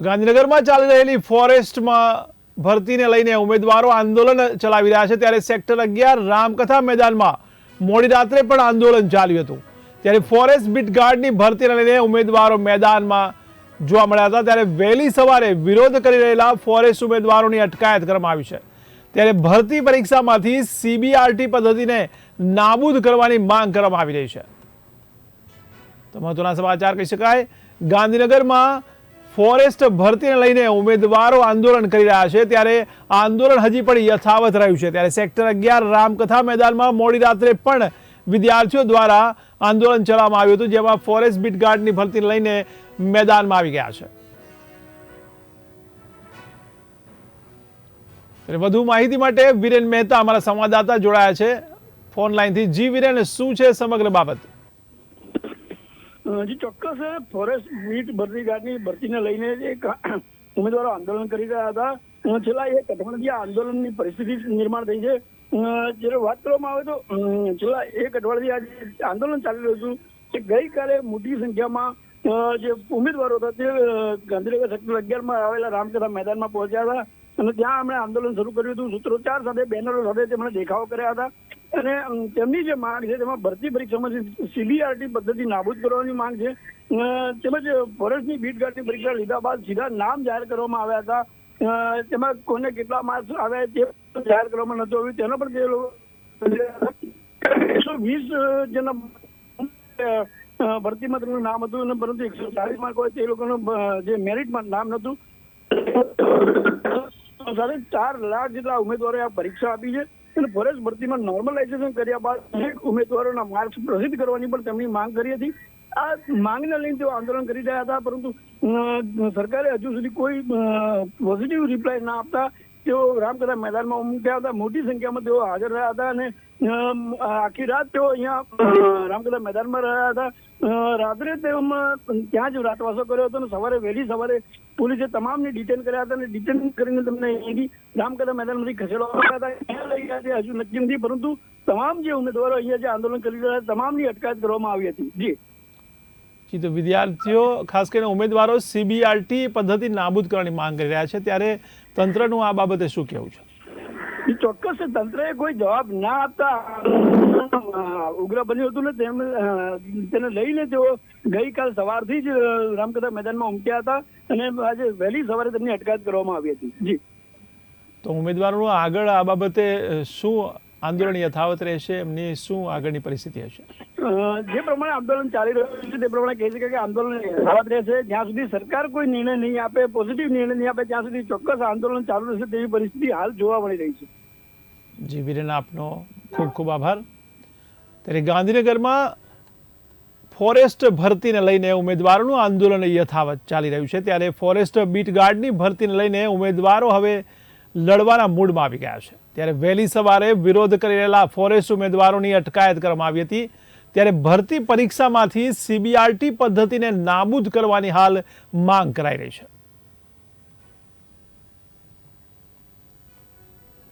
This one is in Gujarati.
તો ગાંધીનગરમાં ચાલી રહેલી ફોરેસ્ટમાં ભરતીને લઈને ઉમેદવારો આંદોલન ચલાવી રહ્યા છે ત્યારે સેક્ટર 11 રામકથા મેદાનમાં મોડી રાત્રે પણ આંદોલન ચાલ્યું હતું। ત્યારે ફોરેસ્ટ બીટ ગાર્ડની ભરતીને લઈને ઉમેદવારો મેદાનમાં જોવા મળ્યા હતા। ત્યારે વહેલી સવારે વિરોધ કરી રહેલા ફોરેસ્ટ ઉમેદવારોની અટકાયત કરવામાં આવી છે। ત્યારે ભરતી પરીક્ષામાંથી સીબીઆરટી પદ્ધતિને નાબૂદ કરવાની માંગ કરવામાં આવી રહી છે। તો મહત્વના સમાચાર કહી શકાય, ગાંધીનગરમાં ફોરેસ્ટ ભરતીને લઈને ઉમેદવારો આંદોલન કરી રહ્યા છે ત્યારે આ આંદોલન હજી પણ યથાવત રહ્યું છે। ત્યારે સેક્ટર 11 રામકથા મેદાનમાં મોડી રાત્રે પણ વિદ્યાર્થીઓ દ્વારા આંદોલન ચલાવવામાં આવ્યું હતું, જેમાં ફોરેસ્ટ બીટ ગાર્ડની ભરતીને લઈને મેદાનમાં આવી ગયા છે। ત્યારે વધુ માહિતી માટે વિરેન મહેતા અમારા સંવાદદાતા જોડાયા છે ફોન લાઈનથી। જી વિરેન, શું છે સમગ્ર બાબત? જી ચોક્કસ, ફોરેસ્ટ બીટ ભરતી ગાર્ડની ભરતીને લઈને એક ઉમેદવારો આંદોલન કરી રહ્યા હતા। છેલ્લા એક અઠવાડિયાથી આ આંદોલનની પરિસ્થિતિ નિર્માણ થઈ છે। જ્યારે વાત કરવામાં આવે તો છેલ્લા એક અઠવાડિયાથી આજે આંદોલન ચાલી રહ્યું હતું કે ગઈકાલે મોટી સંખ્યામાં જે ઉમેદવારો હતા તે ગાંધીનગર સેક્ટર 11માં આવેલા રામકથા મેદાનમાં પહોંચ્યા હતા અને ત્યાં એમણે આંદોલન શરૂ કર્યું હતું। સૂત્રોચ્ચાર સાથે, બેનરો સાથે તેમણે દેખાવો કર્યા હતા અને તેમની જે માંગ છે તેમાં ભરતી પરીક્ષામાં સીબીઆરટી પદ્ધતિ નાબૂદ કરવાની માંગ છે, તેમજ ફોરેસ્ટની બીટ ગાર્ડની પરીક્ષા લીધા બાદ સીધા નામ જાહેર કરવામાં આવ્યા હતા। તેમાં કોને કેટલા માર્ક્સ આવ્યા તે જાહેર કરવામાં નહોતું આવ્યું, તેનો પણ તે લોકો 120 જેના ભરતીમાં તેમનું નામ હતું અને પરંતુ 140 માર્ક હોય તે લોકોનું જે મેરિટમાં નામ નહોતું। સાથે 4 લાખ જેટલા ઉમેદવારોએ આ પરીક્ષા આપી છે અને ફોરેસ્ટ ભરતીમાં નોર્મલાઇઝેશન કર્યા બાદ અનેક ઉમેદવારોના માર્ક્સ પ્રસિદ્ધ કરવાની પણ તેમની માંગ કરી હતી। આ માંગને લઈને તેઓ આંદોલન કરી રહ્યા હતા, પરંતુ સરકારે હજુ સુધી કોઈ પોઝિટિવ રિપ્લાય ના આપતા તેઓ રામકથા મેદાનમાં ઉમટ્યા હતા। મોટી સંખ્યામાં તેઓ હાજર રહ્યા હતા અને આખી રાત તેઓ અહીંયા રામકથા મેદાનમાં રહ્યા હતા। રાત્રે તેઓમાં ત્યાં જ રાતવાસો કર્યો હતો અને સવારે વહેલી સવારે પોલીસે તમામને ડિટેન કર્યા હતા અને ડિટેન કરીને તેમને અહીંથી રામકથા મેદાનમાંથી ખસેડવામાં આવ્યા હતા। ક્યાં લઈ ગયા તે હજુ નક્કી નથી, પરંતુ તમામ જે ઉમેદવારો અહીંયા જે આંદોલન કરી રહ્યા તમામની અટકાયત કરવામાં આવી હતી। જી, તો વિદ્યાર્થીઓ ખાસ કરીને ઉમેદવારો સીબીઆરટી પદ્ધતિ નાબૂદ કરવાની માંગ કરી રહ્યા છે, ત્યારે તંત્રનું આ બાબતે શું કહેવું છે? ચોક્કસ, તંત્રએ કોઈ જવાબ ના આપતા ઉગ્ર બન્યું હતું ને તેને લઈને તેઓ ગઈકાલ સવારથી જ રામકથા મેદાનમાં ઉમટ્યા હતા અને આજે વહેલી સવારે તેમની અટકાયત કરવામાં આવી હતી। જી, તો ઉમેદવારોનું આગળ આ બાબતે શું આંદોલન યથાવત રહેશે, એમની શું આગળની પરિસ્થિતિ હશે? જે પ્રમાણે આંદોલન ચાલી રહ્યું છે તે પ્રમાણે કહી શકાય કે આંદોલન યથાવત રહેશે જ્યાં સુધી સરકાર કોઈ નિર્ણય નહીં આપે, પોઝિટિવ નિર્ણય નહીં આપે ત્યાં સુધી ચોક્કસ આંદોલન ચાલુ રહેશે તેવી પરિસ્થિતિ હાલ જોવા મળી રહી છે। જી વિરેન, આપનો ખૂબ ખૂબ આભાર। ત્યારે ગાંધીનગરમાં ફોરેસ્ટ ભરતીને લઈને ઉમેદવારોનું આંદોલન યથાવત ચાલી રહ્યું છે ત્યારે ફોરેસ્ટ બીટ ગાર્ડની ભરતીને લઈને ઉમેદવારો હવે લડવાના મૂડમાં આવી ગયા છે। ત્યારે વહેલી સવારે વિરોધ કરી રહેલા ફોરેસ્ટ ઉમેદવારોની અટકાયત કરવામાં આવી હતી। ત્યારે ભરતી પરીક્ષામાંથી સીબીઆરટી પદ્ધતિને નાબૂદ કરવાની હાલ માંગ કરાઈ રહી છે।